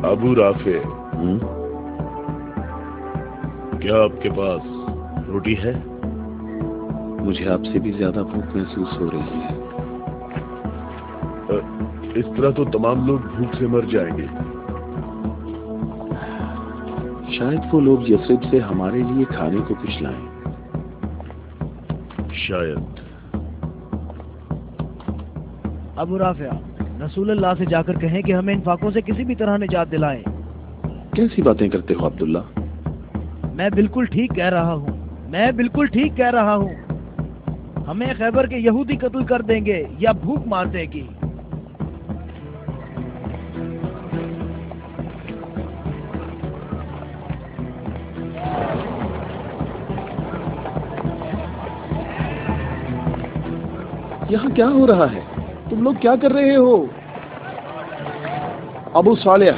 ابو رافع، کیا آپ کے پاس روٹی ہے؟ مجھے آپ سے بھی زیادہ بھوک محسوس ہو رہی ہے۔ اس طرح تو تمام لوگ بھوک سے مر جائیں گے۔ شاید وہ لوگ یثرب سے ہمارے لیے کھانے کو کچھ لائیں۔ شاید۔ ابو رافع، رسول اللہ سے جا کر کہیں کہ ہمیں ان فاقوں سے کسی بھی طرح نجات دلائیں۔ کیسی باتیں کرتے ہو عبداللہ؟ میں بالکل ٹھیک کہہ رہا ہوں، میں بالکل ٹھیک کہہ رہا ہوں۔ ہمیں خیبر کے یہودی قتل کر دیں گے یا بھوک مار دے گی۔ یہاں کیا ہو رہا ہے؟ تم لوگ کیا کر رہے ہو؟ ابو صالح،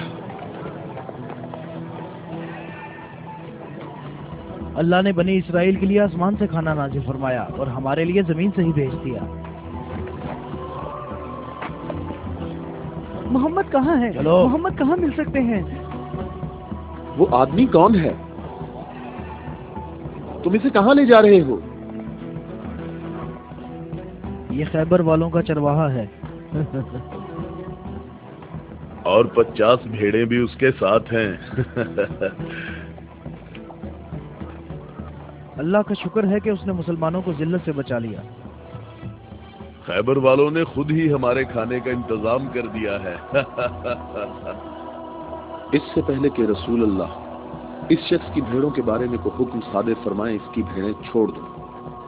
اللہ نے بنی اسرائیل کے لیے آسمان سے کھانا نازل فرمایا اور ہمارے لیے زمین سے ہی بھیج دیا۔ محمد کہاں ہے؟ چلو۔ محمد کہاں مل سکتے ہیں؟ وہ آدمی کون ہے؟ تم اسے کہاں لے جا رہے ہو؟ یہ خیبر والوں کا چرواہا ہے۔ اور 50 بھیڑیں بھی اس کے ساتھ ہیں۔ اللہ کا شکر ہے کہ اس نے مسلمانوں کو ذلت سے بچا لیا۔ خیبر والوں نے خود ہی ہمارے کھانے کا انتظام کر دیا ہے۔ اس سے پہلے کہ رسول اللہ اس شخص کی بھیڑوں کے بارے میں کوئی حکم صادر فرمائے، اس کی بھیڑیں چھوڑ دو۔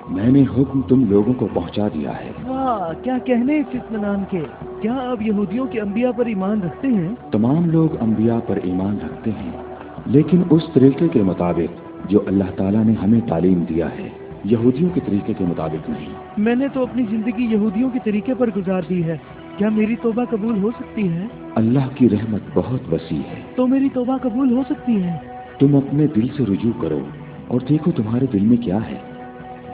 میں نے حکم تم لوگوں کو پہنچا دیا ہے۔ واہ، کیا کہنے اس اطمینان کے۔ کیا آپ یہودیوں کے انبیاء پر ایمان رکھتے ہیں؟ تمام لوگ انبیاء پر ایمان رکھتے ہیں، لیکن اس طریقے کے مطابق جو اللہ تعالیٰ نے ہمیں تعلیم دیا ہے، یہودیوں کے طریقے کے مطابق نہیں۔ میں نے تو اپنی زندگی یہودیوں کے طریقے پر گزار دی ہے۔ کیا میری توبہ قبول ہو سکتی ہے؟ اللہ کی رحمت بہت وسیع ہے۔ تو میری توبہ قبول ہو سکتی ہے؟ تم اپنے دل سے رجوع کرو اور دیکھو تمہارے دل میں کیا ہے۔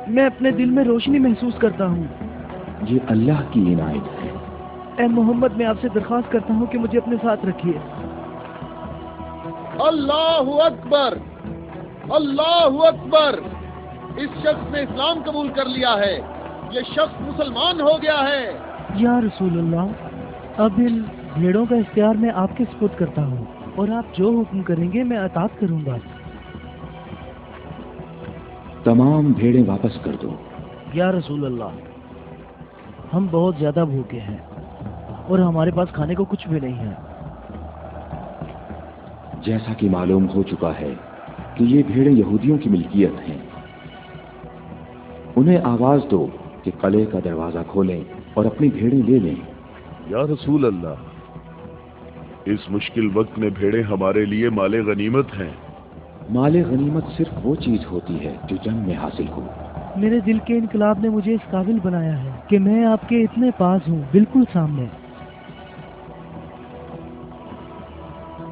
میں اپنے دل میں روشنی محسوس کرتا ہوں۔ یہ اللہ کی عنایت ہے۔ اے محمد، میں آپ سے درخواست کرتا ہوں کہ مجھے اپنے ساتھ رکھیے۔ اللہ اکبر، اللہ اکبر۔ اس شخص نے اسلام قبول کر لیا ہے، یہ شخص مسلمان ہو گیا ہے۔ یا رسول اللہ، اب ان بھیڑوں کا اختیار میں آپ کے سپرد کرتا ہوں، اور آپ جو حکم کریں گے میں اطاعت کروں گا۔ تمام بھیڑیں واپس کر دو۔ یا رسول اللہ، ہم بہت زیادہ بھوکے ہیں اور ہمارے پاس کھانے کو کچھ بھی نہیں ہے۔ جیسا کہ معلوم ہو چکا ہے کہ یہ بھیڑیں یہودیوں کی ملکیت ہیں، انہیں آواز دو کہ قلعے کا دروازہ کھولیں اور اپنی بھیڑیں لے لیں۔ یا رسول اللہ، اس مشکل وقت میں بھیڑیں ہمارے لیے مال غنیمت ہیں۔ مال غنیمت صرف وہ چیز ہوتی ہے جو جنگ میں حاصل ہو۔ میرے دل کے انقلاب نے مجھے اس قابل بنایا ہے کہ میں آپ کے اتنے پاس ہوں، بالکل سامنے۔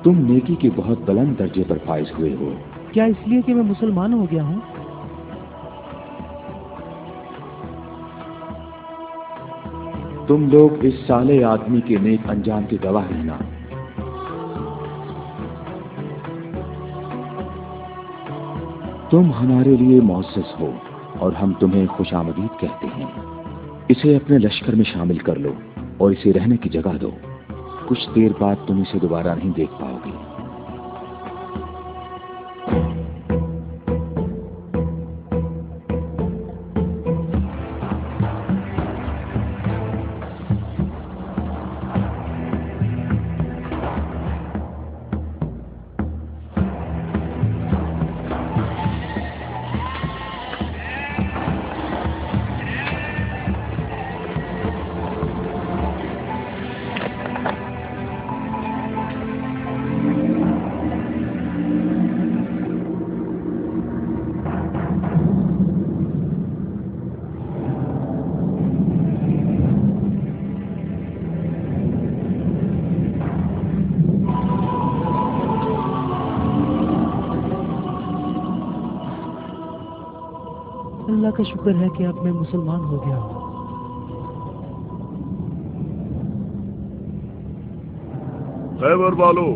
تم نیکی کے بہت بلند درجے پر فائز ہوئے ہو۔ کیا اس لیے کہ میں مسلمان ہو گیا ہوں؟ تم لوگ اس صالح آدمی کے نیک انجام کے گواہ رہنا۔ تم ہمارے لیے معزز ہو اور ہم تمہیں خوش آمدید کہتے ہیں۔ اسے اپنے لشکر میں شامل کر لو اور اسے رہنے کی جگہ دو۔ کچھ دیر بعد تم اسے دوبارہ نہیں دیکھ پاؤ گے۔ اللہ کا شکر ہے کہ اب میں مسلمان ہو گیا ہوں۔ خیبر والو،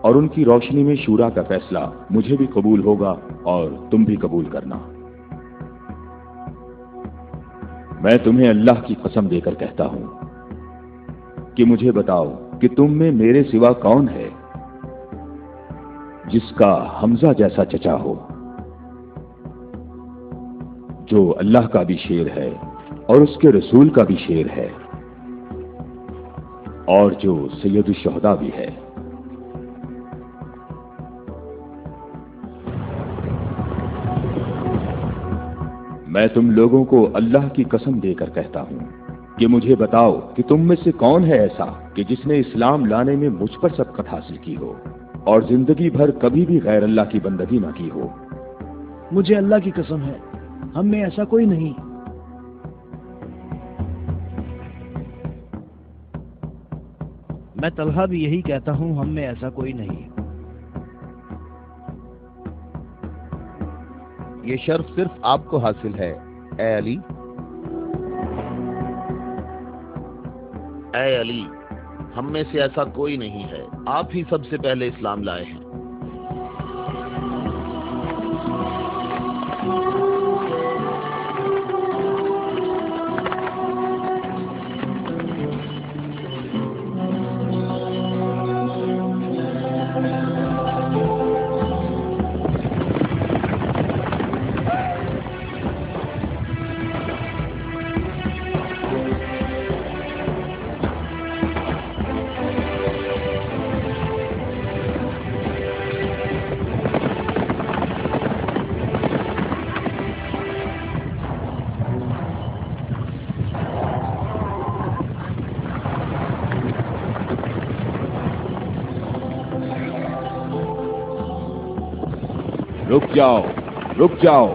اور ان کی روشنی میں شورا کا فیصلہ مجھے بھی قبول ہوگا اور تم بھی قبول کرنا۔ میں تمہیں اللہ کی قسم دے کر کہتا ہوں کہ مجھے بتاؤ کہ تم میں میرے سوا کون ہے جس کا حمزہ جیسا چچا ہو، جو اللہ کا بھی شیر ہے اور اس کے رسول کا بھی شیر ہے، اور جو سید الشہداء بھی ہے۔ میں تم لوگوں کو اللہ کی قسم دے کر کہتا ہوں کہ مجھے بتاؤ کہ تم میں سے کون ہے ایسا کہ جس نے اسلام لانے میں مجھ پر سبقت حاصل کی ہو اور زندگی بھر کبھی بھی غیر اللہ کی بندگی نہ کی ہو۔ مجھے اللہ کی قسم ہے، ہم میں ایسا کوئی نہیں۔ میں طلحہ بھی یہی کہتا ہوں، ہم میں ایسا کوئی نہیں۔ یہ شرف صرف آپ کو حاصل ہے اے علی۔ اے علی، ہم میں سے ایسا کوئی نہیں ہے، آپ ہی سب سے پہلے اسلام لائے ہیں۔ رک جاؤ،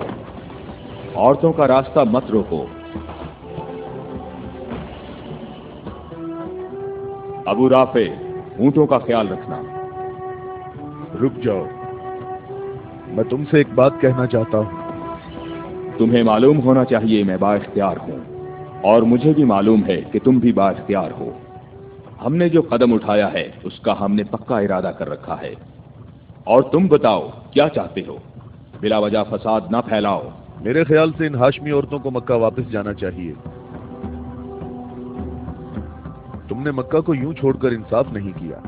عورتوں کا راستہ مت روکو۔ ابو رافع، اونٹوں کا خیال رکھنا۔ رک جاؤ، میں تم سے ایک بات کہنا چاہتا ہوں۔ تمہیں معلوم ہونا چاہیے میں با اختیار ہوں، اور مجھے بھی معلوم ہے کہ تم بھی با اختیار ہو۔ ہم نے جو قدم اٹھایا ہے اس کا ہم نے پکا ارادہ کر رکھا ہے، اور تم بتاؤ کیا چاہتے ہو؟ بلا وجہ فساد نہ پھیلاؤ۔ میرے خیال سے ان ہاشمی عورتوں کو مکہ واپس جانا چاہیے۔ تم نے مکہ کو یوں چھوڑ کر انصاف نہیں کیا۔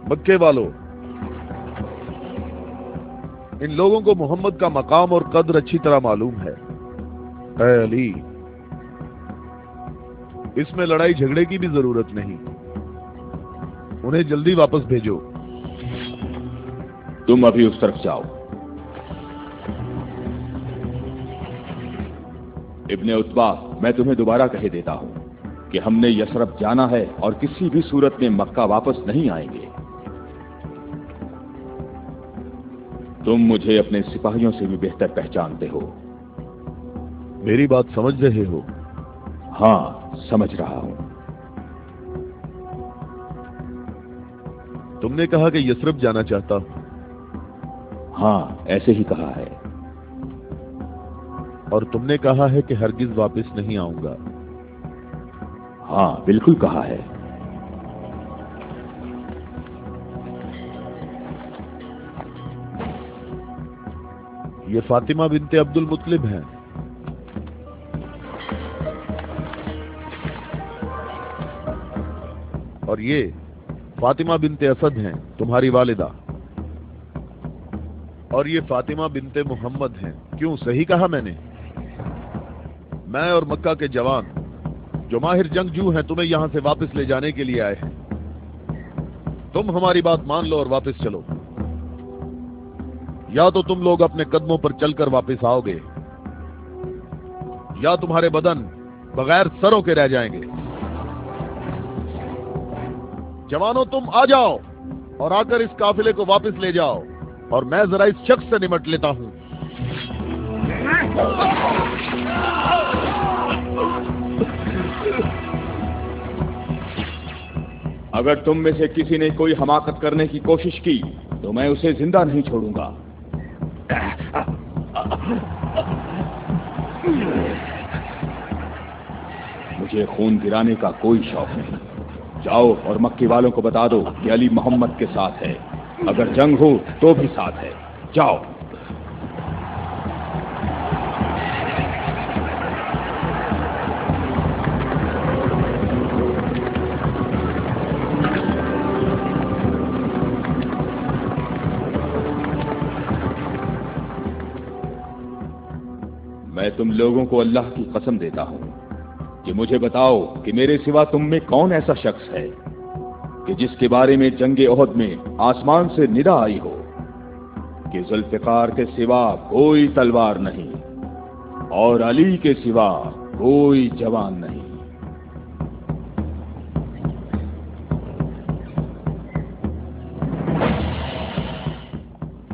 مکے والوں، ان لوگوں کو محمد کا مقام اور قدر اچھی طرح معلوم ہے۔ اے علی، اس میں لڑائی جھگڑے کی بھی ضرورت نہیں، انہیں جلدی واپس بھیجو۔ تم ابھی اس طرف جاؤ۔ ابن عتبہ، میں تمہیں دوبارہ کہہ دیتا ہوں کہ ہم نے یثرب جانا ہے اور کسی بھی صورت میں مکہ واپس نہیں آئیں گے۔ تم مجھے اپنے سپاہیوں سے بھی بہتر پہچانتے ہو۔ میری بات سمجھ رہے ہو؟ ہاں، سمجھ رہا ہوں۔ تم نے کہا کہ یثرب جانا چاہتا ہوں۔ ہاں، ایسے ہی کہا ہے۔ اور تم نے کہا ہے کہ ہرگز واپس نہیں آؤں گا۔ ہاں، بالکل کہا ہے۔ یہ فاطمہ بنت عبد المطلب ہیں۔ اور یہ فاطمہ بنت اسد ہیں، تمہاری والدہ۔ اور یہ فاطمہ بنت محمد ہیں۔ کیوں، صحیح کہا میں نے؟ میں اور مکہ کے جوان جو ماہر جنگجو ہیں تمہیں یہاں سے واپس لے جانے کے لیے آئے ہیں۔ تم ہماری بات مان لو اور واپس چلو، یا تو تم لوگ اپنے قدموں پر چل کر واپس آؤ گے، یا تمہارے بدن بغیر سروں کے رہ جائیں گے۔ جوانوں، تم آ جاؤ اور آ کر اس قافلے کو واپس لے جاؤ، اور میں ذرا اس شخص سے نمٹ لیتا ہوں۔ اگر تم میں سے کسی نے کوئی حماقت کرنے کی کوشش کی تو میں اسے زندہ نہیں چھوڑوں گا۔ مجھے خون گرانے کا کوئی شوق نہیں۔ جاؤ اور مکی والوں کو بتا دو کہ علی محمد کے ساتھ ہے، اگر جنگ ہو تو بھی ساتھ ہے۔ جاؤ۔ میں تم لوگوں کو اللہ کی قسم دیتا ہوں کہ مجھے بتاؤ کہ میرے سوا تم میں کون ایسا شخص ہے کہ جس کے بارے میں جنگ احد میں آسمان سے ندا آئی ہو کہ ذوالفقار کے سوا کوئی تلوار نہیں اور علی کے سوا کوئی جوان نہیں۔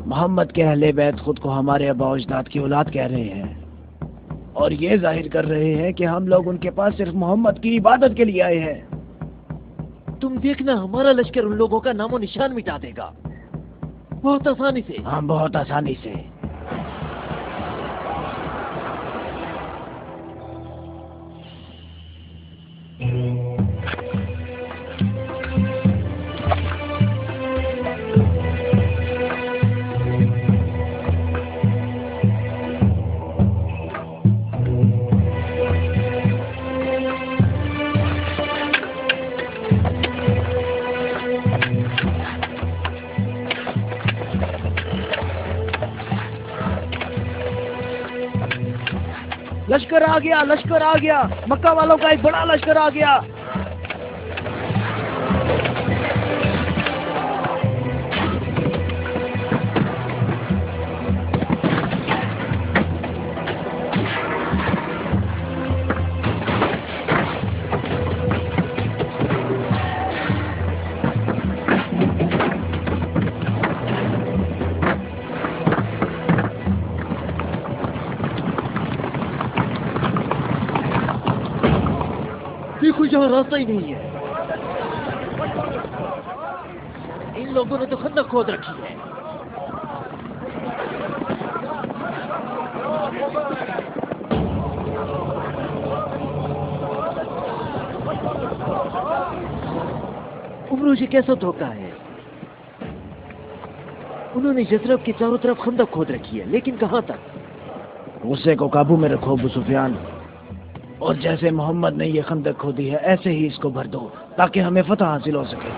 محمد کے اہل بیت خود کو ہمارے آباء و اجداد کی اولاد کہہ رہے ہیں اور یہ ظاہر کر رہے ہیں کہ ہم لوگ ان کے پاس صرف محمد کی عبادت کے لیے آئے ہیں۔ تم دیکھنا ہمارا لشکر ان لوگوں کا نام و نشان مٹا دے گا، بہت آسانی سے۔ ہاں، بہت آسانی سے۔ لشکر آ گیا، لشکر آ گیا، مکہ والوں کا ایک بڑا لشکر آ گیا۔ دیکھو یہاں راستہ ہی نہیں ہے، ان لوگوں نے تو خندق کھود رکھی ہے۔ عمرو یہ کیسا دھوکہ ہے؟ انہوں نے یثرب کے چاروں طرف خندق کھود رکھی ہے، لیکن کہاں تک؟ غصے کو قابو میں رکھو ابو سفیان، اور جیسے محمد نے یہ خندق کھودی ہے ایسے ہی اس کو بھر دو تاکہ ہمیں فتح حاصل ہو سکے۔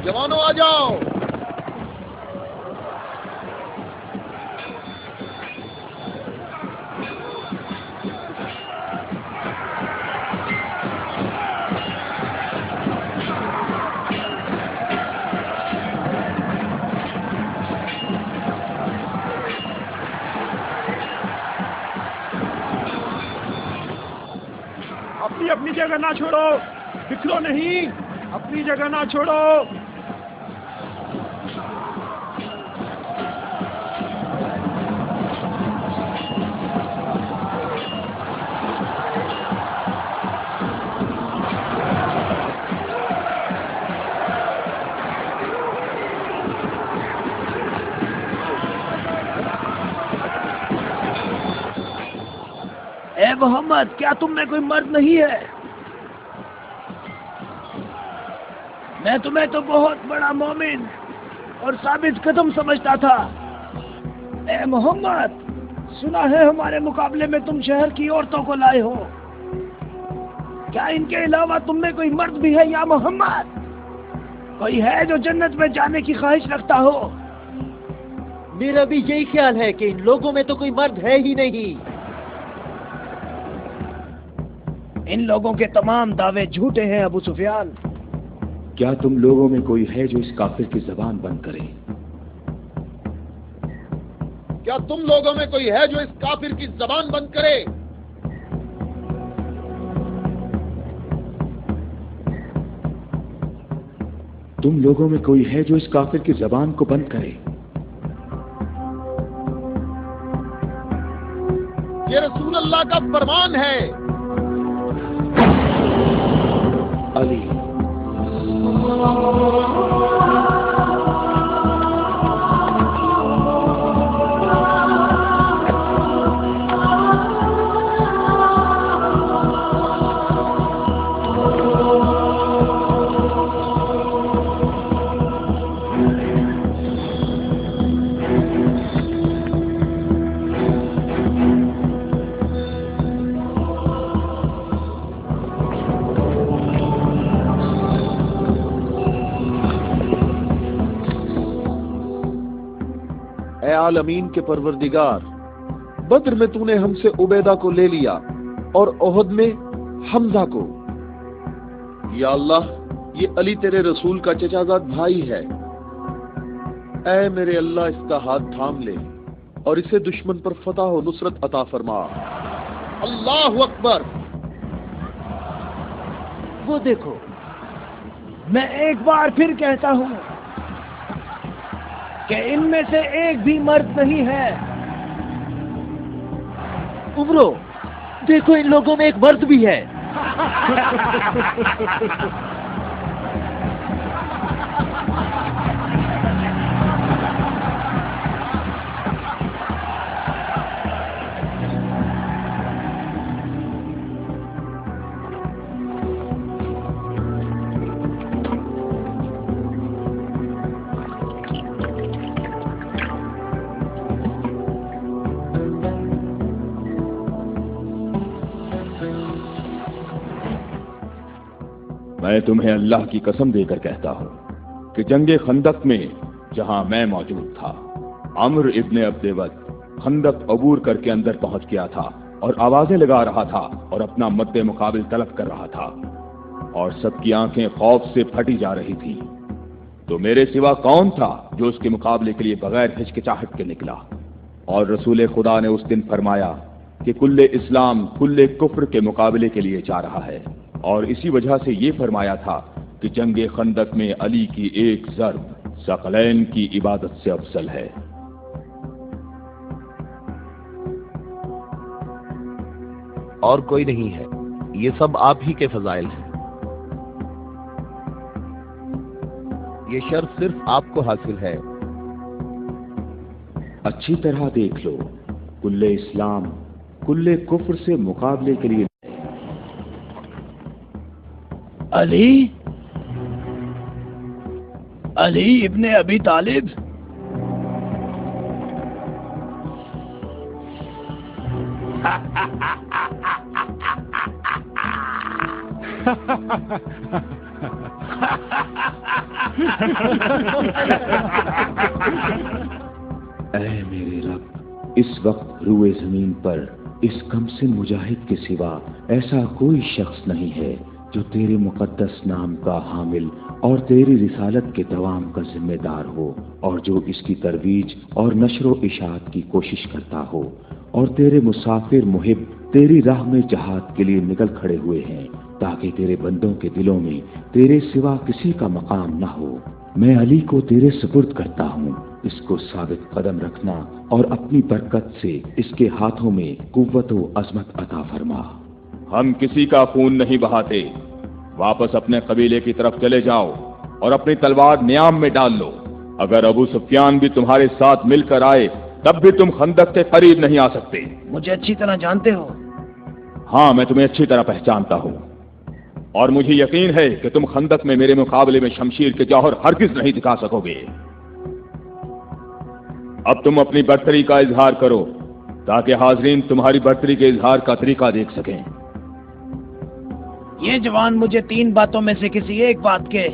جوانوں آ جاؤ، اپنی جگہ نہ چھوڑو، بکھرو نہیں، اپنی جگہ نہ چھوڑو۔ اے محمد، کیا تم میں کوئی مرد نہیں ہے؟ میں تمہیں تو بہت بڑا مومن اور ثابت قدم سمجھتا تھا۔ اے محمد، سنا ہے ہمارے مقابلے میں تم شہر کی عورتوں کو لائے ہو، کیا ان کے علاوہ تم میں کوئی مرد بھی ہے یا محمد؟ کوئی ہے جو جنت میں جانے کی خواہش رکھتا ہو؟ میرا بھی یہی خیال ہے کہ ان لوگوں میں تو کوئی مرد ہے ہی نہیں۔ ان لوگوں کے تمام دعوے جھوٹے ہیں ابو سفیان۔ کیا تم لوگوں میں کوئی ہے جو اس کافر کی زبان بند کرے؟ کیا تم لوگوں میں کوئی ہے جو اس کافر کی زبان بند کرے؟ تم لوگوں میں کوئی ہے جو اس کافر کی زبان کو بند کرے؟ یہ رسول اللہ کا فرمان ہے۔ علی اے عالمین کے پروردگار، بدر میں تو نے ہم سے عبیدہ کو لے لیا اور احد میں حمزہ کو۔ یا اللہ، یہ علی تیرے رسول کا چچا زاد بھائی ہے، اے میرے اللہ اس کا ہاتھ تھام لے اور اسے دشمن پر فتح و نصرت عطا فرما۔ اللہ اکبر! وہ دیکھو، میں ایک بار پھر کہتا ہوں کہ ان میں سے ایک بھی مرد نہیں ہے۔ عمرو دیکھو، ان لوگوں میں ایک مرد بھی ہے۔ میں تمہیں اللہ کی قسم دے کر کہتا ہوں کہ جنگ خندق میں جہاں میں موجود تھا، عمرو ابن عبد ود خندق عبور کر کے اندر پہنچ گیا تھا اور آوازیں لگا رہا تھا اور اپنا مد مقابل طلب کر رہا تھا، اور سب کی آنکھیں خوف سے پھٹی جا رہی تھی۔ تو میرے سوا کون تھا جو اس کے مقابلے کے لیے بغیر ہچکچاہٹ کے نکلا؟ اور رسول خدا نے اس دن فرمایا کہ کل اسلام کل کفر کے مقابلے کے لیے جا رہا ہے، اور اسی وجہ سے یہ فرمایا تھا کہ جنگ خندق میں علی کی ایک ضرب ثقلین کی عبادت سے افضل ہے۔ اور کوئی نہیں ہے، یہ سب آپ ہی کے فضائل ہیں۔ یہ شرف صرف آپ کو حاصل ہے۔ اچھی طرح دیکھ لو، کل اسلام کل کفر سے مقابلے کے لیے علی ابن ابی طالب، اے میرے رب، اس وقت روئے زمین پر اس کم سن مجاہد کے سوا ایسا کوئی شخص نہیں ہے جو تیرے مقدس نام کا حامل اور تیری رسالت کے دوام کا ذمہ دار ہو، اور جو اس کی ترویج اور نشر و اشاعت کی کوشش کرتا ہو، اور تیرے مسافر محب تیری راہ میں جہاد کے لیے نکل کھڑے ہوئے ہیں تاکہ تیرے بندوں کے دلوں میں تیرے سوا کسی کا مقام نہ ہو۔ میں علی کو تیرے سپرد کرتا ہوں، اس کو ثابت قدم رکھنا اور اپنی برکت سے اس کے ہاتھوں میں قوت و عظمت عطا فرما۔ ہم کسی کا خون نہیں بہاتے، واپس اپنے قبیلے کی طرف چلے جاؤ اور اپنی تلوار نیام میں ڈال لو۔ اگر ابو سفیان بھی تمہارے ساتھ مل کر آئے تب بھی تم خندق کے قریب نہیں آ سکتے۔ مجھے اچھی طرح جانتے ہو؟ ہاں، میں تمہیں اچھی طرح پہچانتا ہوں، اور مجھے یقین ہے کہ تم خندق میں میرے مقابلے میں شمشیر کے جوہر ہرگز نہیں دکھا سکو گے۔ اب تم اپنی برتری کا اظہار کرو تاکہ حاضرین تمہاری برتری کے اظہار کا طریقہ دیکھ سکیں۔ یہ جوان مجھے 3 باتوں میں سے کسی ایک بات کے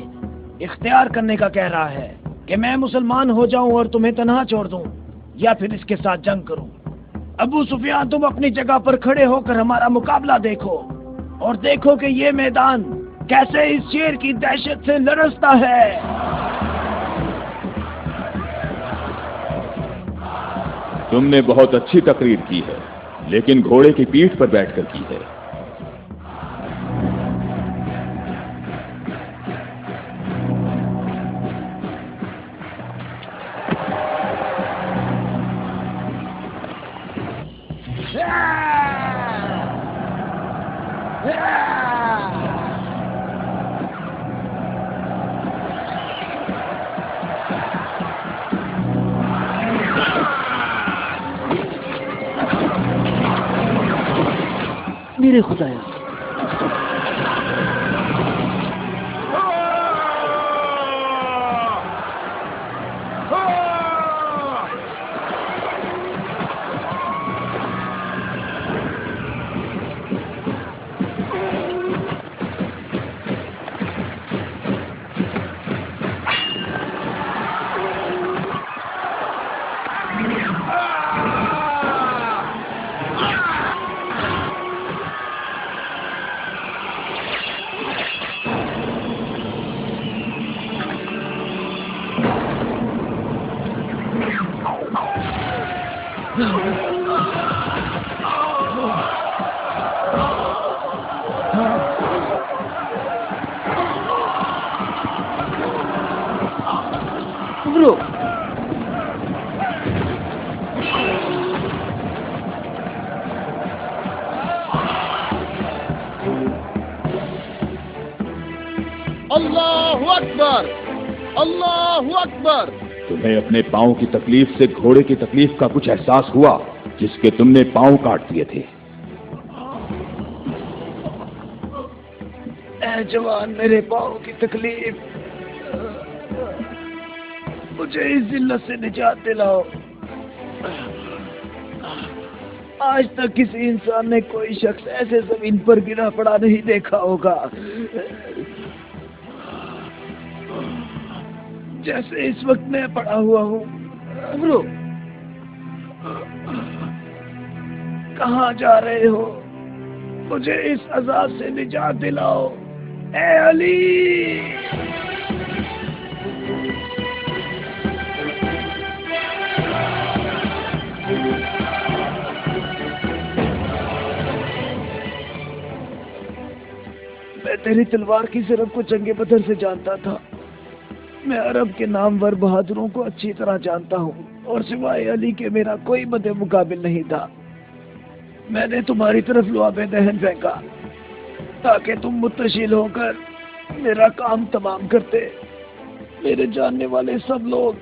اختیار کرنے کا کہہ رہا ہے، کہ میں مسلمان ہو جاؤں اور تمہیں تنہا چھوڑ دوں، یا پھر اس کے ساتھ جنگ کروں۔ ابو سفیان، تم اپنی جگہ پر کھڑے ہو کر ہمارا مقابلہ دیکھو، اور دیکھو کہ یہ میدان کیسے اس شیر کی دہشت سے لرزتا ہے۔ تم نے بہت اچھی تقریر کی ہے، لیکن گھوڑے کی پیٹھ پر بیٹھ کر کی ہے۔ میرے خدایا، عمرو اللہ اکبر، اللہ اکبر۔ تمہیں اپنے پاؤں کی تکلیف سے گھوڑے کی تکلیف کا کچھ احساس ہوا جس کے تم نے پاؤں کاٹ دیے تھے؟ اے جوان، میرے پاؤں کی تکلیف، مجھے اس ذلت سے نجات دلاؤ۔ آج تک کسی انسان نے کوئی شخص ایسے زمین پر گرا پڑا نہیں دیکھا ہوگا جیسے اس وقت میں پڑا ہوا ہوں۔ عمرو، کہاں جا رہے ہو؟ مجھے اس عذاب سے نجات دلاؤ اے علی۔ میں تیری تلوار کی ضرب کو جنگ بدر سے جانتا تھا۔ میں عرب کے نامور بہادروں کو اچھی طرح جانتا ہوں، اور سوائے علی کے میرا کوئی مد مقابل نہیں تھا۔ میں نے تمہاری طرف لعاب دہن پھینکا تاکہ تم متشیل ہو کر میرا کام تمام کرتے۔ میرے جاننے والے سب لوگ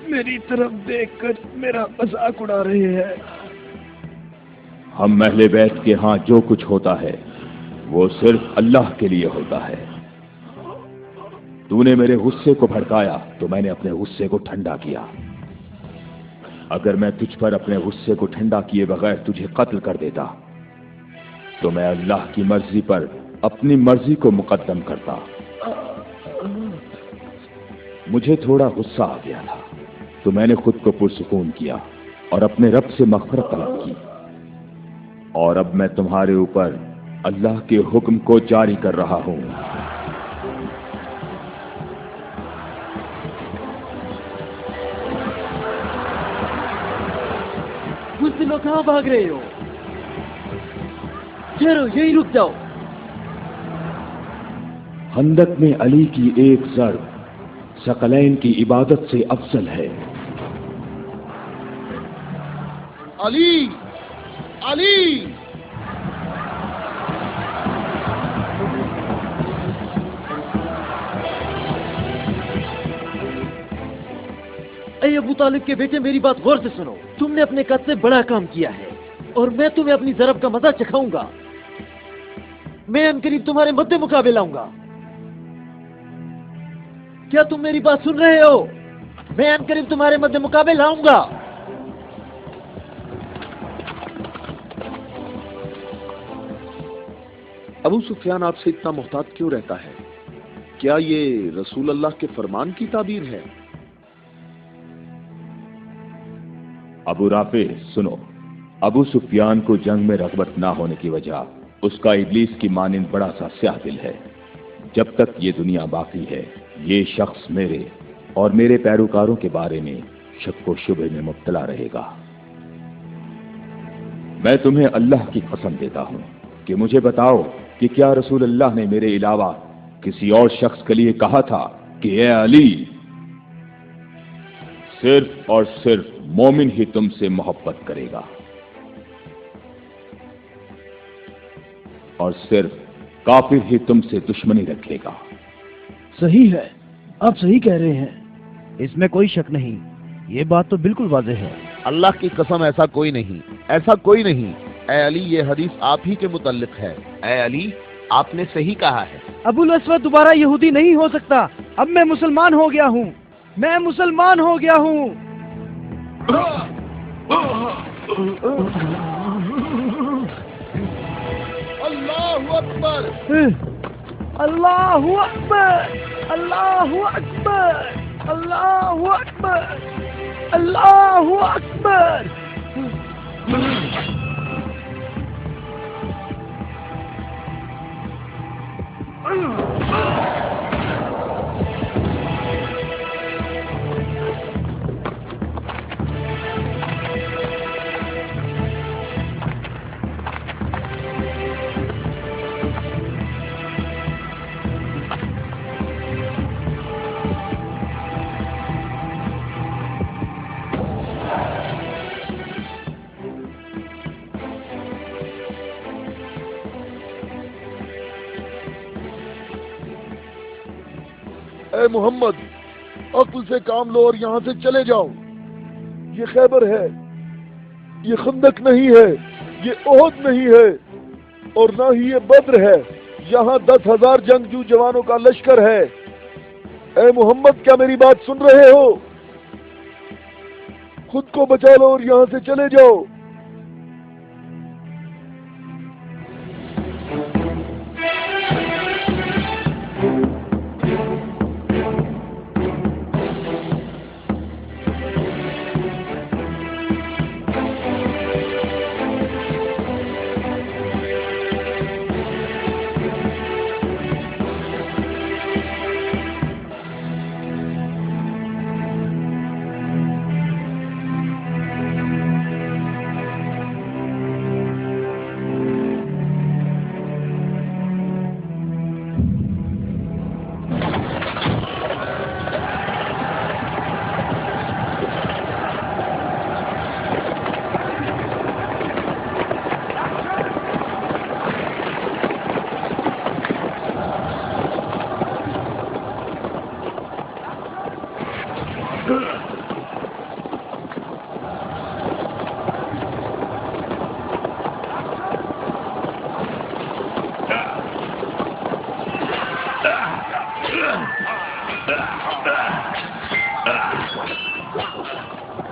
میری طرف دیکھ کر میرا مذاق اڑا رہے ہیں۔ ہم اہل بیت کے ہاں جو کچھ ہوتا ہے وہ صرف اللہ کے لیے ہوتا ہے۔ تو نے میرے غصے کو بھڑکایا تو میں نے اپنے غصے کو ٹھنڈا کیا۔ اگر میں تجھ پر اپنے غصے کو ٹھنڈا کیے بغیر تجھے قتل کر دیتا تو میں اللہ کی مرضی پر اپنی مرضی کو مقدم کرتا۔ مجھے تھوڑا غصہ آ گیا تھا تو میں نے خود کو پرسکون کیا اور اپنے رب سے مغفرت طلب کی، اور اب میں تمہارے اوپر اللہ کے حکم کو جاری کر رہا ہوں۔ مسلموں کہاں بھاگ رہے ہو؟ ٹھہرو، یہی رک جاؤ۔ خندق میں علی کی ایک ضرب ثقلین کی عبادت سے افضل ہے۔ علی، علی، اے ابو طالب کے بیٹے، میری بات غور سے سنو۔ تم نے اپنے قد سے بڑا کام کیا ہے اور میں تمہیں اپنی ضرب کا مزہ چکھاؤں گا۔ میں عنقریب تمہارے مد مقابل آؤں گا۔ کیا تم میری بات سن رہے ہو؟ میں عنقریب تمہارے مد مقابل آؤں گا۔ ابو سفیان آپ سے اتنا محتاط کیوں رہتا ہے؟ کیا یہ رسول اللہ کے فرمان کی تعبیر ہے؟ ابو رافع سنو، ابو سفیان کو جنگ میں رغبت نہ ہونے کی وجہ اس کا ابلیس کی مانند بڑا سا سیاہ دل ہے۔ جب تک یہ دنیا باقی ہے یہ شخص میرے اور میرے پیروکاروں کے بارے میں شک و شبہ میں مبتلا رہے گا۔ میں تمہیں اللہ کی قسم دیتا ہوں کہ مجھے بتاؤ کہ کیا رسول اللہ نے میرے علاوہ کسی اور شخص کے لیے کہا تھا کہ اے علی، صرف اور صرف مومن ہی تم سے محبت کرے گا اور صرف کافر ہی تم سے دشمنی رکھے گا؟ صحیح ہے، آپ صحیح کہہ رہے ہیں، اس میں کوئی شک نہیں، یہ بات تو بالکل واضح ہے۔ اللہ کی قسم ایسا کوئی نہیں، ایسا کوئی نہیں۔ اے علی، یہ حدیث آپ ہی کے متعلق ہے۔ اے علی، آپ نے صحیح کہا ہے۔ ابو الاسود دوبارہ یہودی نہیں ہو سکتا۔ اب میں مسلمان ہو گیا ہوں، میں مسلمان ہو گیا ہوں۔ اللہ اکبر، اللہ اکبر، اللہ اکبر، اللہ اکبر، اللہ اکبر۔ اے محمد عقل سے کام لو اور یہاں سے چلے جاؤ. یہ خیبر ہے, یہ خندق نہیں ہے, یہ احد نہیں ہے, اور نہ ہی یہ بدر ہے. یہاں 10,000 جنگجو جوانوں کا لشکر ہے. اے محمد کیا میری بات سن رہے ہو؟ خود کو بچا لو اور یہاں سے چلے جاؤ.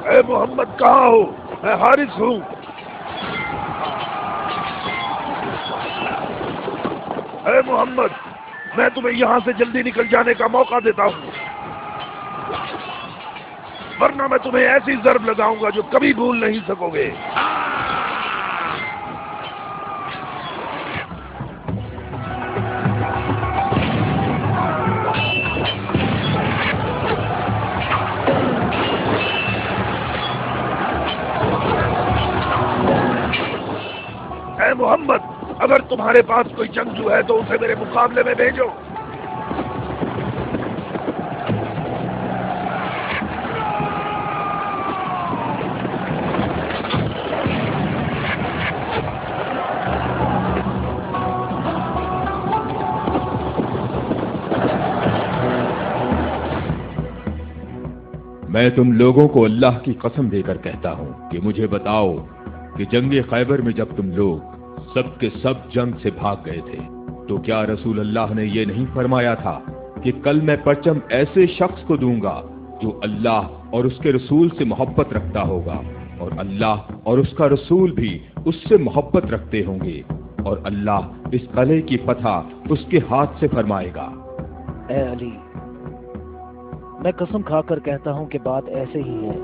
اے محمد کہاں ہو؟ میں حارث ہوں. اے محمد میں تمہیں یہاں سے جلدی نکل جانے کا موقع دیتا ہوں, ورنہ میں تمہیں ایسی ضرب لگاؤں گا جو کبھی بھول نہیں سکو گے. اے محمد اگر تمہارے پاس کوئی جنگجو ہے تو اسے میرے مقابلے میں بھیجو. میں تم لوگوں کو اللہ کی قسم دے کر کہتا ہوں کہ مجھے بتاؤ کہ جنگ خیبر میں جب تم لوگ سب کے سب جنگ سے بھاگ گئے تھے تو کیا رسول اللہ نے یہ نہیں فرمایا تھا کہ کل میں پرچم ایسے شخص کو دوں گا جو اللہ اور اس کے رسول سے محبت رکھتا ہوگا, اور اللہ اور اس کا رسول بھی اس سے محبت رکھتے ہوں گے, اور اللہ اس قلعے کی فتح اس کے ہاتھ سے فرمائے گا. اے علی میں قسم کھا کر کہتا ہوں کہ بات ایسے ہی ہے.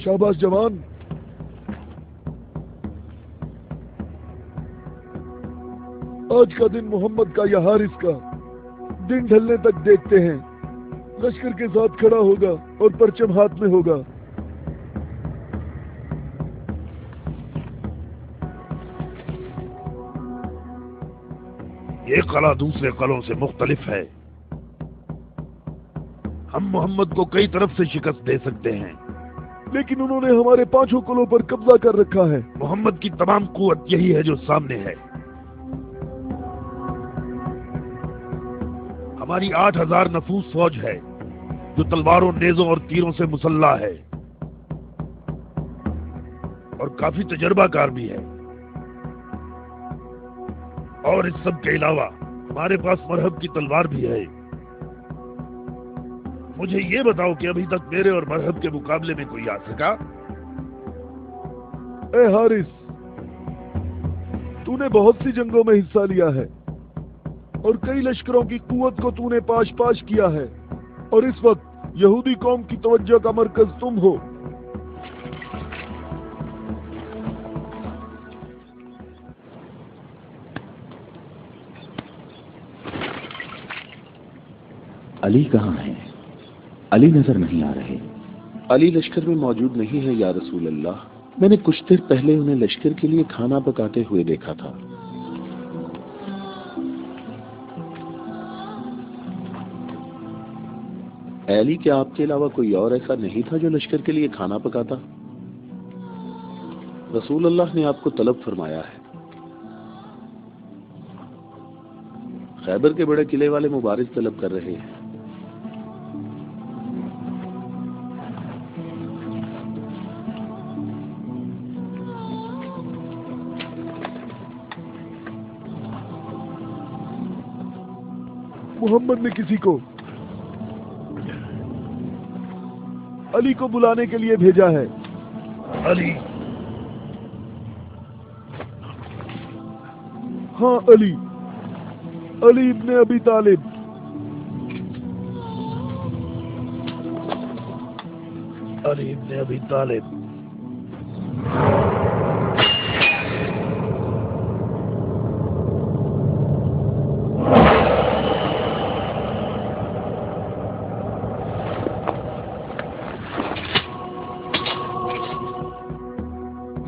شاباش جوان. آج کا دن محمد کا یا حارث کا دن ڈھلنے تک دیکھتے ہیں. لشکر کے ساتھ کھڑا ہوگا اور پرچم ہاتھ میں ہوگا. یہ قلعہ دوسرے قلعوں سے مختلف ہے. ہم محمد کو کئی طرف سے شکست دے سکتے ہیں, لیکن انہوں نے ہمارے 5 قلعوں پر قبضہ کر رکھا ہے. محمد کی تمام قوت یہی ہے جو سامنے ہے. ہماری 8,000 نفوس فوج ہے جو تلواروں, نیزوں اور تیروں سے مسلح ہے, اور کافی تجربہ کار بھی ہے. اور اس سب کے علاوہ ہمارے پاس مرہب کی تلوار بھی ہے. مجھے یہ بتاؤ کہ ابھی تک میرے اور مرہب کے مقابلے میں کوئی آ سکا؟ اے حارث تو نے بہت سی جنگوں میں حصہ لیا ہے اور کئی لشکروں کی قوت کو تو نے پاش کیا ہے, اور اس وقت یہودی قوم کی توجہ کا مرکز تم ہو. علی کہاں ہے؟ علی نظر نہیں آ رہے. علی لشکر میں موجود نہیں ہے یا رسول اللہ. میں نے کچھ دیر پہلے انہیں لشکر کے لیے کھانا پکاتے ہوئے دیکھا تھا. علی کیا آپ کے علاوہ کوئی اور ایسا نہیں تھا جو لشکر کے لیے کھانا پکاتا؟ رسول اللہ نے آپ کو طلب فرمایا ہے۔ خیبر کے بڑے قلعے والے مبارز طلب کر رہے ہیں۔ محمد نے کسی کو علی کو بلانے کے لیے بھیجا ہے۔ علی؟ ہاں علی، علی ابن ابی طالب۔ علی ابن ابی طالب۔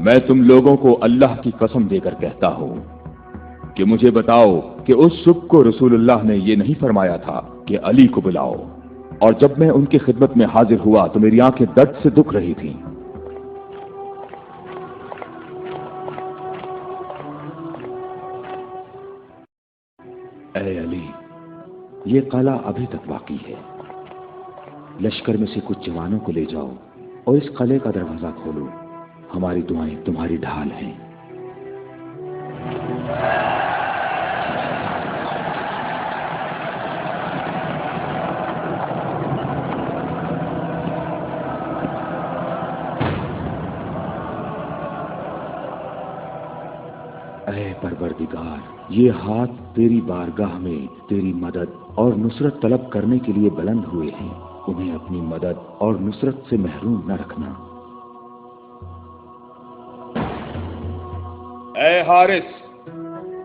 میں تم لوگوں کو اللہ کی قسم دے کر کہتا ہوں کہ مجھے بتاؤ کہ اس صبح کو رسول اللہ نے یہ نہیں فرمایا تھا کہ علی کو بلاؤ، اور جب میں ان کی خدمت میں حاضر ہوا تو میری آنکھیں درد سے دکھ رہی تھیں۔ اے علی، یہ قلعہ ابھی تک باقی ہے۔ لشکر میں سے کچھ جوانوں کو لے جاؤ اور اس قلعے کا دروازہ کھولو۔ ہماری دعائیں تمہاری ڈھال ہیں۔ اے پروردگار، یہ ہاتھ تیری بارگاہ میں تیری مدد اور نصرت طلب کرنے کے لیے بلند ہوئے ہیں، انہیں اپنی مدد اور نصرت سے محروم نہ رکھنا۔ اے حارث،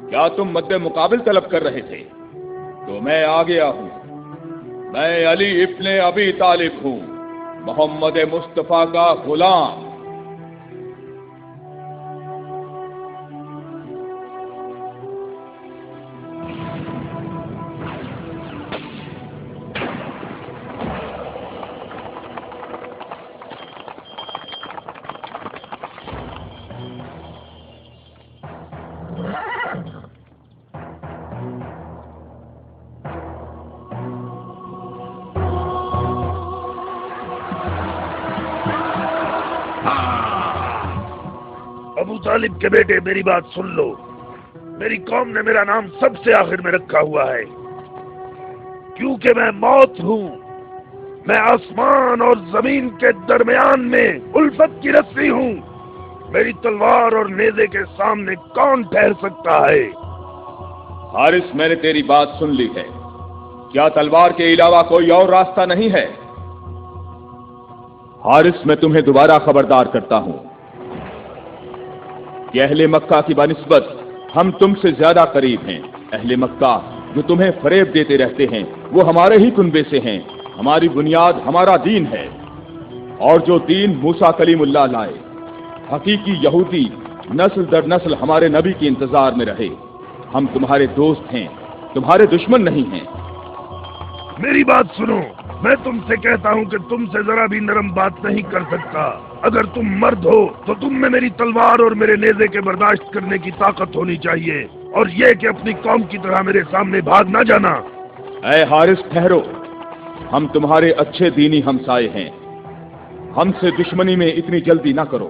کیا تم مد مقابل طلب کر رہے تھے؟ تو میں آ گیا ہوں۔ میں علی ابن ابی طالب ہوں، محمد مصطفیٰ کا غلام۔ ابو طالب کے بیٹے، میری بات سن لو۔ میری قوم نے میرا نام سب سے آخر میں رکھا ہوا ہے، کیونکہ میں موت ہوں۔ میں آسمان اور زمین کے درمیان میں الفت کی رسی ہوں۔ میری تلوار اور نیزے کے سامنے کون ٹھہر سکتا ہے؟ حارث، میں نے تیری بات سن لی ہے۔ کیا تلوار کے علاوہ کوئی اور راستہ نہیں ہے؟ حارث، میں تمہیں دوبارہ خبردار کرتا ہوں کہ اہل مکہ کی بنسبت ہم تم سے زیادہ قریب ہیں۔ اہل مکہ جو تمہیں فریب دیتے رہتے ہیں وہ ہمارے ہی کنبے سے ہیں۔ ہماری بنیاد ہمارا دین ہے، اور جو دین موسیٰ کلیم اللہ لائے، حقیقی یہودی نسل در نسل ہمارے نبی کے انتظار میں رہے۔ ہم تمہارے دوست ہیں، تمہارے دشمن نہیں ہیں۔ میری بات سنو، میں تم سے کہتا ہوں کہ تم سے ذرا بھی نرم بات نہیں کر سکتا۔ اگر تم مرد ہو تو تم میں میری تلوار اور میرے نیزے کے برداشت کرنے کی طاقت ہونی چاہیے، اور یہ کہ اپنی قوم کی طرح میرے سامنے بھاگ نہ جانا۔ اے حارث، ٹھہرو، ہم تمہارے اچھے دینی ہمسائے ہیں، ہم سے دشمنی میں اتنی جلدی نہ کرو۔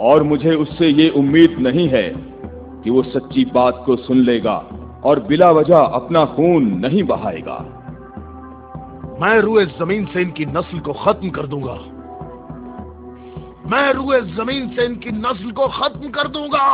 اور مجھے اس سے یہ امید نہیں ہے کہ وہ سچی بات کو سن لے گا اور بلا وجہ اپنا خون نہیں بہائے گا۔ میں روئے زمین سے ان کی نسل کو ختم کر دوں گا، میں روئے زمین سے ان کی نسل کو ختم کر دوں گا۔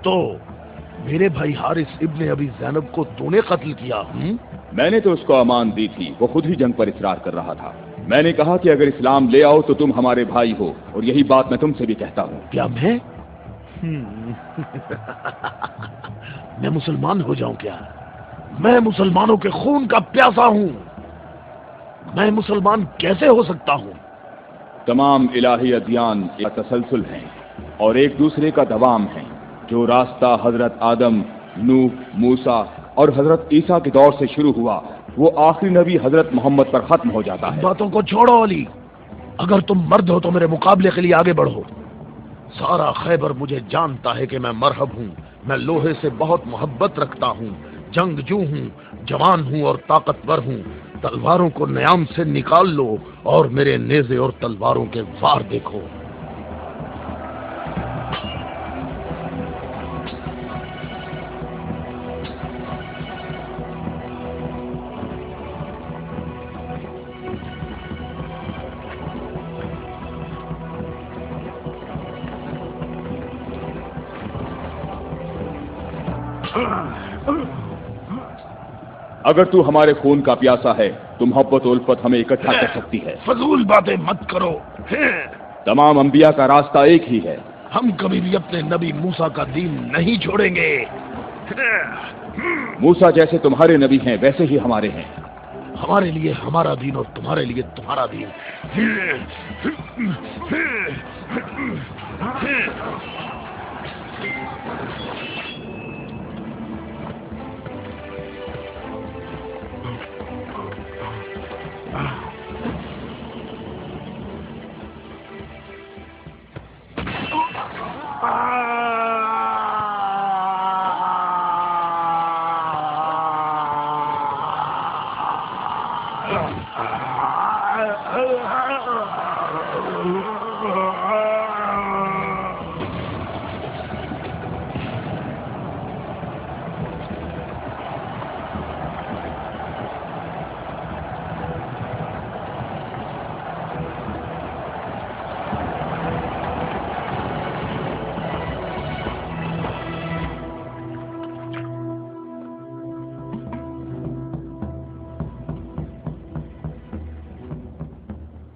تو میرے بھائی حارث ابن ابی زینب کو تو نے قتل کیا؟ میں نے تو اس کو امان دی تھی، وہ خود ہی جنگ پر اصرار کر رہا تھا۔ میں نے کہا کہ اگر اسلام لے آؤ تو تم ہمارے بھائی ہو، اور یہی بات میں تم سے بھی کہتا ہوں۔ کیا میں میں مسلمان ہو جاؤں کیا؟ میں مسلمانوں کے خون کا پیاسا ہوں، میں مسلمان کیسے ہو سکتا ہوں؟ تمام الہی ادیان ایک تسلسل ہیں اور ایک دوسرے کا دوام ہیں۔ جو راستہ حضرت آدم، نوح، موسیٰ اور حضرت عیسیٰ کے دور سے شروع ہوا وہ آخری نبی حضرت محمد پر ختم ہو جاتا ہے۔ باتوں کو چھوڑو علی، اگر تم مرد ہو تو میرے مقابلے کے لیے آگے بڑھو۔ سارا خیبر مجھے جانتا ہے کہ میں مرحب ہوں، میں لوہے سے بہت محبت رکھتا ہوں، جنگجو ہوں، جوان ہوں اور طاقتور ہوں۔ تلواروں کو نیام سے نکال لو اور میرے نیزے اور تلواروں کے وار دیکھو۔ اگر تو ہمارے خون کا پیاسا ہے تو محبت و الفت ہمیں اکٹھا کر سکتی ہے۔ فضول باتیں مت کرو، تمام انبیاء کا راستہ ایک ہی ہے۔ ہم کبھی بھی اپنے نبی موسیٰ کا دین نہیں چھوڑیں گے۔ موسیٰ جیسے تمہارے نبی ہیں ویسے ہی ہمارے ہیں۔ ہمارے لیے ہمارا دین اور تمہارے لیے تمہارا دین۔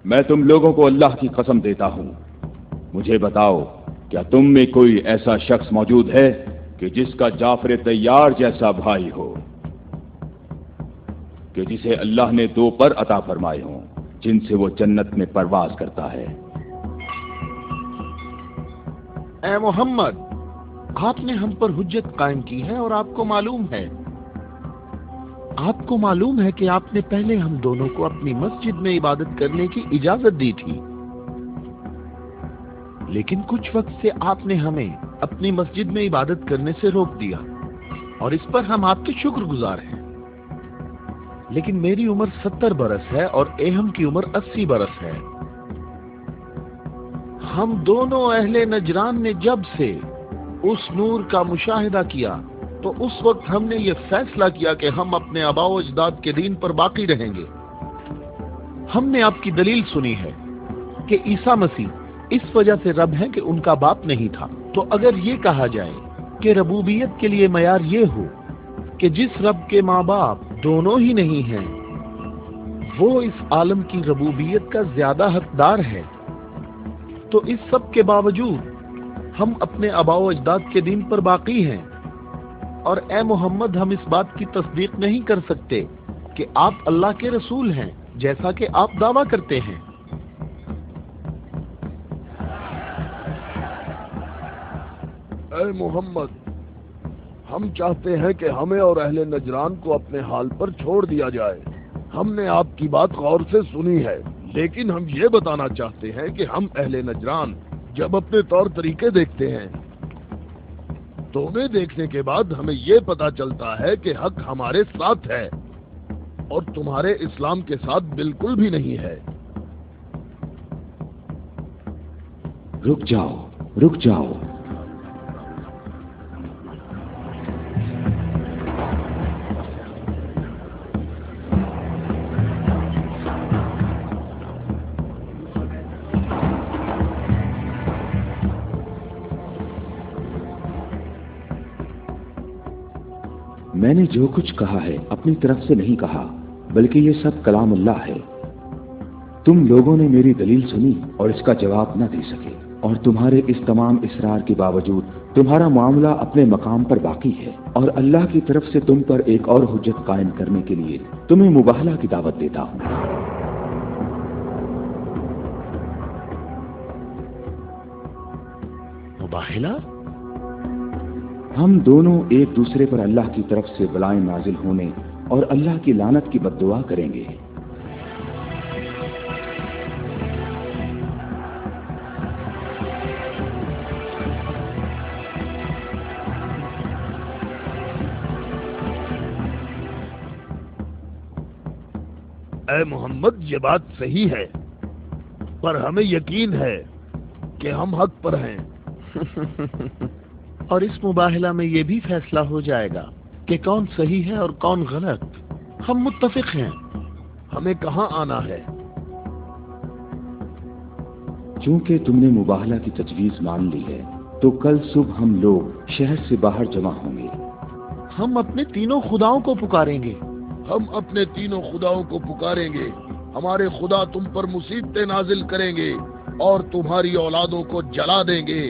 میں تم لوگوں کو اللہ کی قسم دیتا ہوں، مجھے بتاؤ کیا تم میں کوئی ایسا شخص موجود ہے کہ جس کا جعفر طیار جیسا بھائی ہو، کہ جسے اللہ نے 2 پر عطا فرمائے ہوں جن سے وہ جنت میں پرواز کرتا ہے؟ اے محمد، آپ نے ہم پر حجت قائم کی ہے اور آپ کو معلوم ہے کہ آپ نے پہلے ہم دونوں کو اپنی مسجد میں عبادت کرنے کی اجازت دی تھی، لیکن کچھ وقت سے آپ نے ہمیں اپنی مسجد میں عبادت کرنے سے روک دیا اور اس پر ہم آپ کے شکر گزار ہیں۔ لیکن میری عمر 70 برس ہے اور ایہم کی عمر 80 برس ہے۔ ہم دونوں اہل نجران نے جب سے اس نور کا مشاہدہ کیا تو اس وقت ہم نے یہ فیصلہ کیا کہ ہم اپنے آباء و اجداد کے دین پر باقی رہیں گے۔ ہم نے آپ کی دلیل سنی ہے کہ عیسیٰ مسیح اس وجہ سے رب ہے کہ ان کا باپ نہیں تھا۔ تو اگر یہ کہا جائے کہ ربوبیت کے لیے معیار یہ ہو کہ جس رب کے ماں باپ دونوں ہی نہیں ہیں وہ اس عالم کی ربوبیت کا زیادہ حقدار ہے، تو اس سب کے باوجود ہم اپنے آباء و اجداد کے دین پر باقی ہیں، اور اے محمد ہم اس بات کی تصدیق نہیں کر سکتے کہ آپ اللہ کے رسول ہیں جیسا کہ آپ دعویٰ کرتے ہیں۔ اے محمد، ہم چاہتے ہیں کہ ہمیں اور اہل نجران کو اپنے حال پر چھوڑ دیا جائے۔ ہم نے آپ کی بات غور سے سنی ہے، لیکن ہم یہ بتانا چاہتے ہیں کہ ہم اہل نجران جب اپنے طور طریقے دیکھتے ہیں تو انہیں دیکھنے کے بعد ہمیں یہ پتا چلتا ہے کہ حق ہمارے ساتھ ہے اور تمہارے اسلام کے ساتھ بالکل بھی نہیں ہے۔ رک جاؤ، رک جاؤ۔ میں نے جو کچھ کہا ہے اپنی طرف سے نہیں کہا، بلکہ یہ سب کلام اللہ ہے۔ تم لوگوں نے میری دلیل سنی اور اس کا جواب نہ دے سکے، اور تمہارے اس تمام اصرار کے باوجود تمہارا معاملہ اپنے مقام پر باقی ہے، اور اللہ کی طرف سے تم پر ایک اور حجت قائم کرنے کے لیے تمہیں مباہلہ کی دعوت دیتا ہوں۔ مباہلہ؟ ہم دونوں ایک دوسرے پر اللہ کی طرف سے بلائیں نازل ہونے اور اللہ کی لعنت کی بد دعا کریں گے۔ اے محمد، یہ بات صحیح ہے، پر ہمیں یقین ہے کہ ہم حق پر ہیں۔ اور اس مباہلہ میں یہ بھی فیصلہ ہو جائے گا کہ کون صحیح ہے اور کون غلط۔ ہم متفق ہیں، ہمیں کہاں آنا ہے؟ چونکہ تم نے مباہلہ کی تجویز مان لی ہے تو کل صبح ہم لوگ شہر سے باہر جمع ہوں گے۔ ہم اپنے تینوں خداؤں کو پکاریں گے۔ ہم اپنے تینوں خداؤں کو پکاریں گے۔ ہمارے خدا تم پر مصیبتیں نازل کریں گے اور تمہاری اولادوں کو جلا دیں گے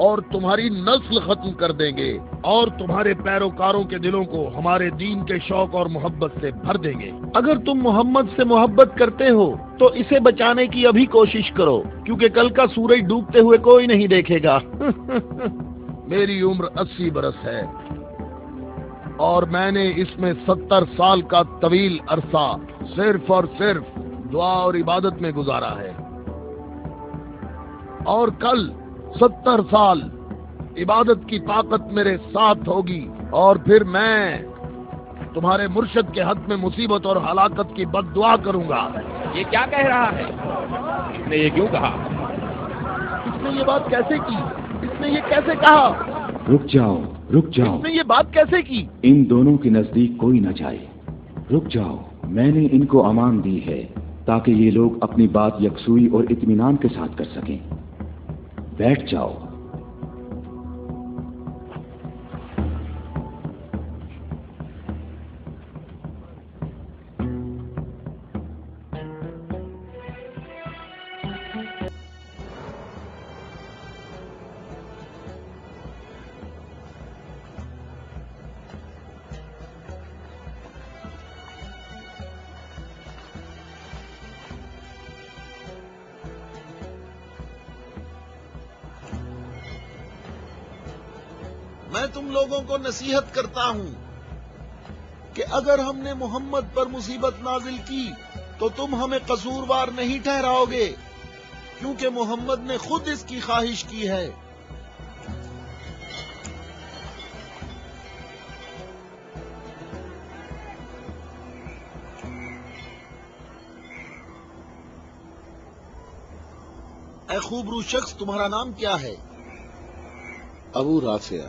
اور تمہاری نسل ختم کر دیں گے اور تمہارے پیروکاروں کے دلوں کو ہمارے دین کے شوق اور محبت سے بھر دیں گے۔ اگر تم محمد سے محبت کرتے ہو تو اسے بچانے کی ابھی کوشش کرو، کیونکہ کل کا سورج ڈوبتے ہوئے کوئی نہیں دیکھے گا۔ میری عمر 80 برس ہے اور میں نے اس میں 70 سال کا طویل عرصہ صرف اور صرف دعا اور عبادت میں گزارا ہے، اور کل 70 سال عبادت کی طاقت میرے ساتھ ہوگی، اور پھر میں تمہارے مرشد کے حق میں مصیبت اور ہلاکت کی بد دعا کروں گا۔ یہ کیا کہہ رہا ہے؟ اس نے یہ کیوں کہا؟ اس نے یہ بات کیسے کی؟ اس نے یہ کیسے کہا؟ رک جاؤ، رک جاؤ۔ اس نے یہ بات کیسے کی؟ ان دونوں کے نزدیک کوئی نہ جائے۔ رک جاؤ، میں نے ان کو امان دی ہے تاکہ یہ لوگ اپنی بات یکسوئی اور اطمینان کے ساتھ کر سکیں۔ بیٹھ جاؤ۔ میں تم لوگوں کو نصیحت کرتا ہوں کہ اگر ہم نے محمد پر مصیبت نازل کی تو تم ہمیں قصوروار نہیں ٹھہراؤ گے، کیونکہ محمد نے خود اس کی خواہش کی ہے۔ اے خوبرو شخص، تمہارا نام کیا ہے؟ ابو رافع۔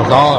1000,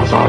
1000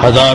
1000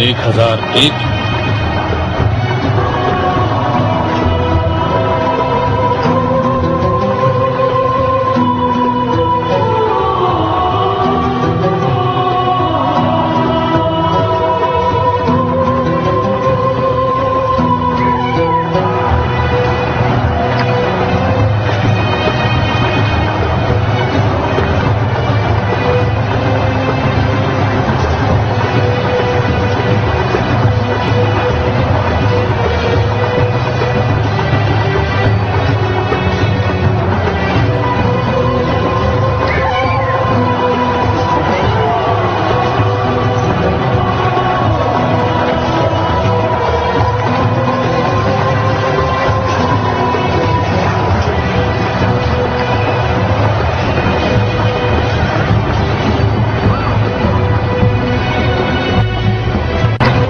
1001।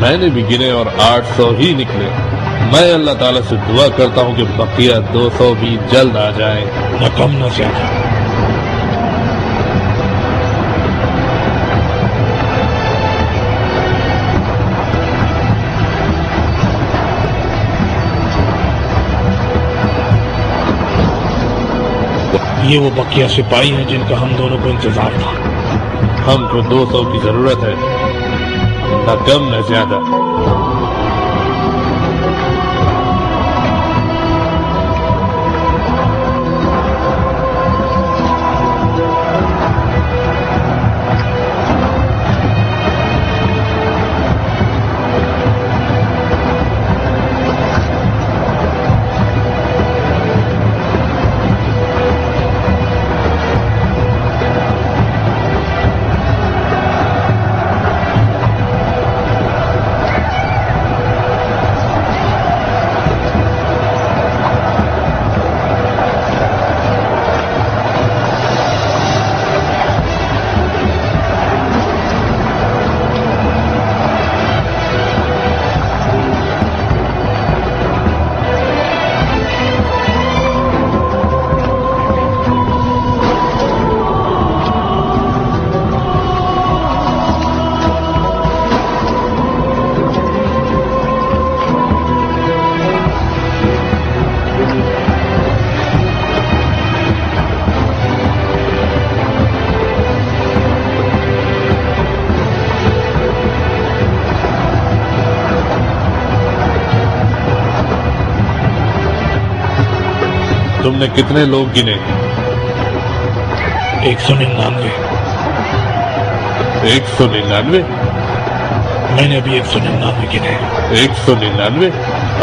میں نے بھی گنے اور 800 ہی نکلے. میں اللہ تعالیٰ سے دعا کرتا ہوں کہ بقیہ 200 بھی جلد آ جائیں، نہ کم نہ زیادہ. یہ وہ بقیہ سپاہی ہیں جن کا ہم دونوں کو انتظار تھا. ہم کو 200 کی ضرورت ہے، نہ کم نہ زیادہ. تم نے کتنے لوگ گنے؟ 199. 199؟ میں نے ابھی 199 گنے. 199؟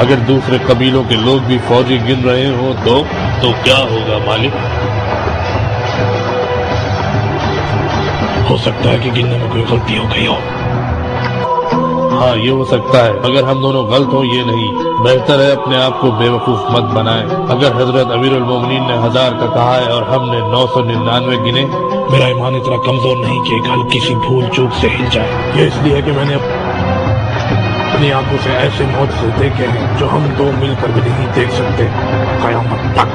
اگر دوسرے قبیلوں کے لوگ بھی فوجی گن رہے ہوں تو کیا ہوگا مالک؟ ہو سکتا ہے کہ گننے میں کوئی غلطی ہو گئی ہو. ہاں یہ ہو سکتا ہے، مگر ہم دونوں غلط ہوں یہ نہیں. بہتر ہے اپنے آپ کو بے وقوف مت بنائیں. اگر حضرت امیر المومنین نے 1000 کا کہا ہے اور ہم نے 999 گنے، میرا ایمان اتنا کمزور نہیں کہ ایک ہلکی سی بھول چوک سے ہل جائے. یہ اس لیے کہ میں نے اپنی آنکھوں سے ایسے معجزے دیکھے ہیں جو ہم دو مل کر بھی نہیں دیکھ سکتے قیامت تک.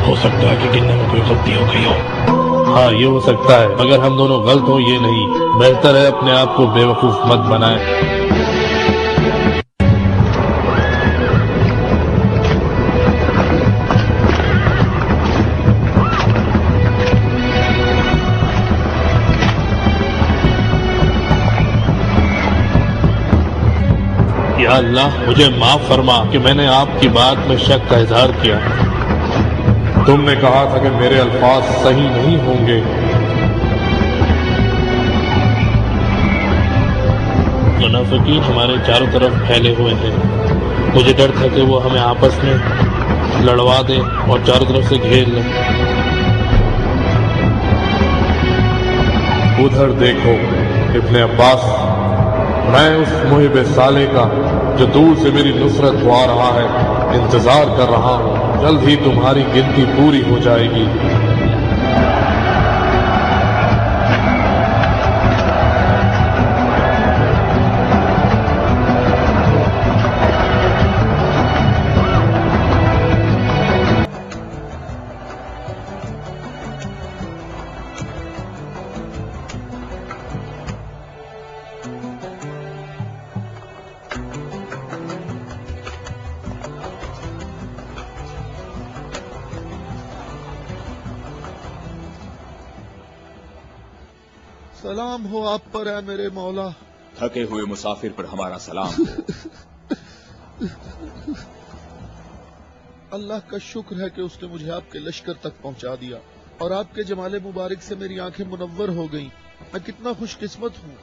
ہو سکتا ہے کہ گننے میں کوئی غلطی ہو گئی ہو. ہاں یہ ہو سکتا ہے، مگر ہم دونوں غلط ہوں یہ نہیں. بہتر ہے اپنے آپ کو بے وقوف مت بنائیں. یا اللہ مجھے معاف فرما کہ میں نے آپ کی بات میں شک کا اظہار کیا. تم نے کہا تھا کہ میرے الفاظ صحیح نہیں ہوں گے. منافقین ہمارے چاروں طرف پھیلے ہوئے ہیں. مجھے ڈر تھا کہ وہ ہمیں آپس میں لڑوا دیں اور چاروں طرف سے گھیر لیں. ادھر دیکھو ابن عباس، میں اس محب صالح کا جو دور سے میری نصرت کو آ رہا ہے انتظار کر رہا ہوں. جلد ہی تمہاری گنتی پوری ہو جائے گی. سلام ہو آپ پر اے میرے مولا. تھکے ہوئے مسافر پر ہمارا سلام ہو. اللہ کا شکر ہے کہ اس نے مجھے آپ کے لشکر تک پہنچا دیا اور آپ کے جمال مبارک سے میری آنکھیں منور ہو گئیں. میں کتنا خوش قسمت ہوں.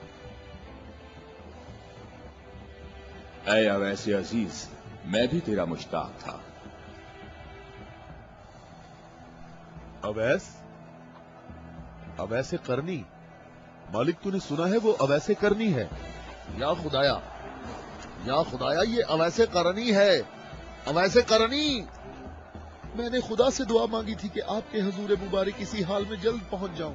اے اویس عزیز، میں بھی تیرا مشتاق تھا. اویس قرنی؟ مالک تو نے سنا ہے وہ اویس قرنی ہے؟ یا خدایا یہ اویس قرنی ہے. اویس قرنی، میں نے خدا سے دعا مانگی تھی کہ آپ کے حضور مبارک اسی حال میں جلد پہنچ جاؤں.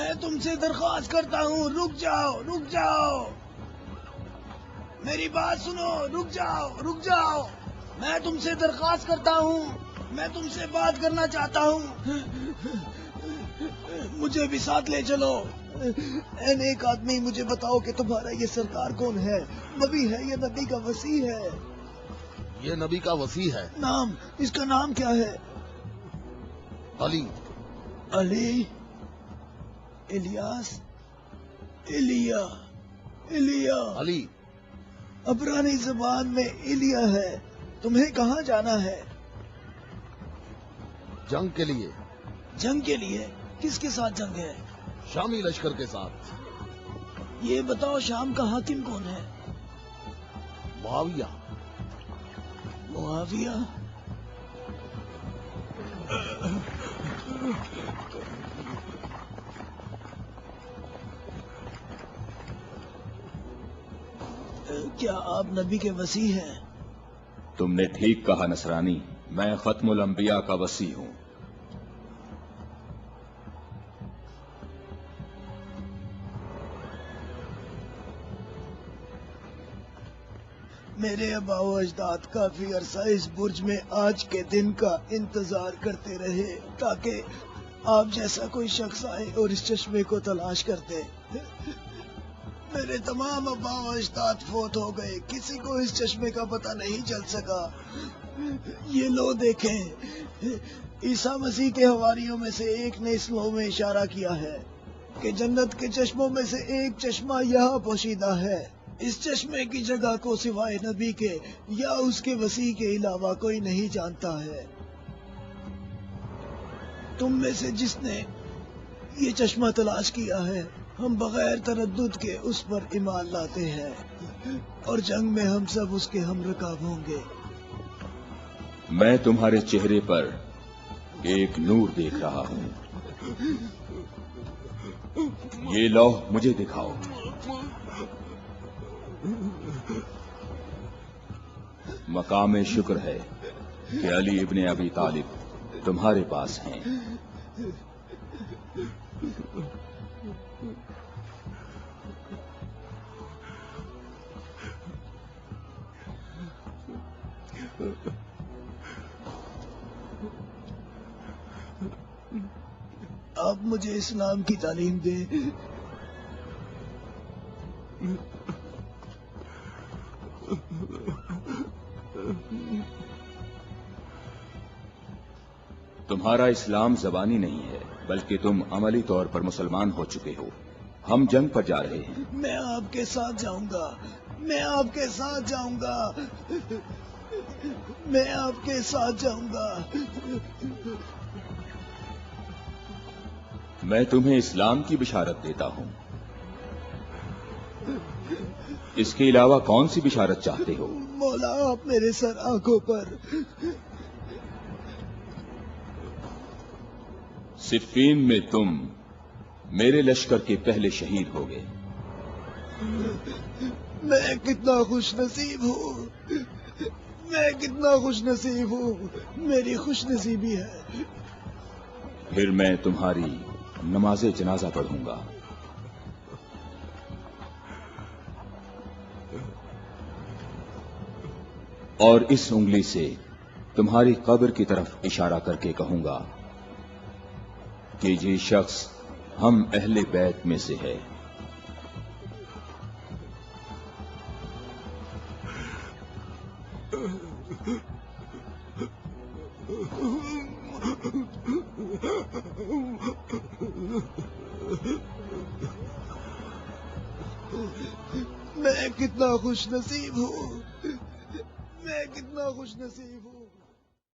میں تم سے درخواست کرتا ہوں، رک جاؤ، رک جاؤ، میری بات سنو، رک جاؤ، رک جاؤ، میں تم سے درخواست کرتا ہوں، میں تم سے بات کرنا چاہتا ہوں، مجھے بھی ساتھ لے چلو۔ اے نیک آدمی، مجھے بتاؤ کہ تمہارا یہ سرکار کون ہے؟ نبی ہے، یہ نبی کا وسیع ہے؟ یہ نبی کا وسیع ہے۔ نام، اس کا نام کیا ہے؟ علی۔ علی، الیاس، ایلیا، ایلیا، علی۔ عبرانی زبان میں ایلیا ہے۔ تمہیں کہاں جانا ہے؟ جنگ کے لیے۔ جنگ کے لیے؟ کس کے ساتھ جنگ ہے؟ شامی لشکر کے ساتھ۔ یہ بتاؤ شام کا حاکم کون ہے؟ معاویہ۔ معاویہ؟ کیا آپ نبی کے وسیع ہیں؟ تم نے ٹھیک کہا نصرانی، میں ختم الانبیاء کا وسیع ہوں۔ میرے آبا و اجداد کافی عرصہ اس برج میں آج کے دن کا انتظار کرتے رہے تاکہ آپ جیسا کوئی شخص آئے اور اس چشمے کو تلاش کرتے۔ میرے تمام آبا و اجداد فوت ہو گئے، کسی کو اس چشمے کا پتہ نہیں چل سکا۔ یہ لو دیکھیں، عیسیٰ مسیح کے حواریوں میں سے ایک نے اس لو میں اشارہ کیا ہے کہ جنت کے چشموں میں سے ایک چشمہ یہاں پوشیدہ ہے۔ اس چشمے کی جگہ کو سوائے نبی کے یا اس کے وسیع کے علاوہ کوئی نہیں جانتا ہے۔ تم میں سے جس نے یہ چشمہ تلاش کیا ہے، ہم بغیر تردد کے اس پر ایمان لاتے ہیں اور جنگ میں ہم سب اس کے ہم رکاب ہوں گے۔ میں تمہارے چہرے پر ایک نور دیکھ رہا ہوں، یہ لوح مجھے دکھاؤ۔ مقام شکر ہے کہ علی ابن ابی طالب تمہارے پاس ہیں۔ آپ مجھے اسلام کی تعلیم دیں۔ تمہارا اسلام زبانی نہیں ہے بلکہ تم عملی طور پر مسلمان ہو چکے ہو۔ ہم جنگ پر جا رہے ہیں۔ میں آپ کے ساتھ جاؤں گا، میں آپ کے ساتھ جاؤں گا، میں آپ کے ساتھ جاؤں گا۔ میں تمہیں اسلام کی بشارت دیتا ہوں، اس کے علاوہ کون سی بشارت چاہتے ہو؟ مولا، آپ میرے سر آنکھوں پر۔ صفین میں تم میرے لشکر کے پہلے شہید ہو گئے۔ میں کتنا خوش نصیب ہوں، میں کتنا خوش نصیب ہوں، میری خوش نصیبی ہے۔ پھر میں تمہاری نماز جنازہ پڑھوں گا۔ اور اس انگلی سے تمہاری قبر کی طرف اشارہ کر کے کہوں گا کہ یہ شخص ہم اہل بیت میں سے ہے۔ میں کتنا خوش نصیب ہوں، میں کتنا خوش نصیب ہوں۔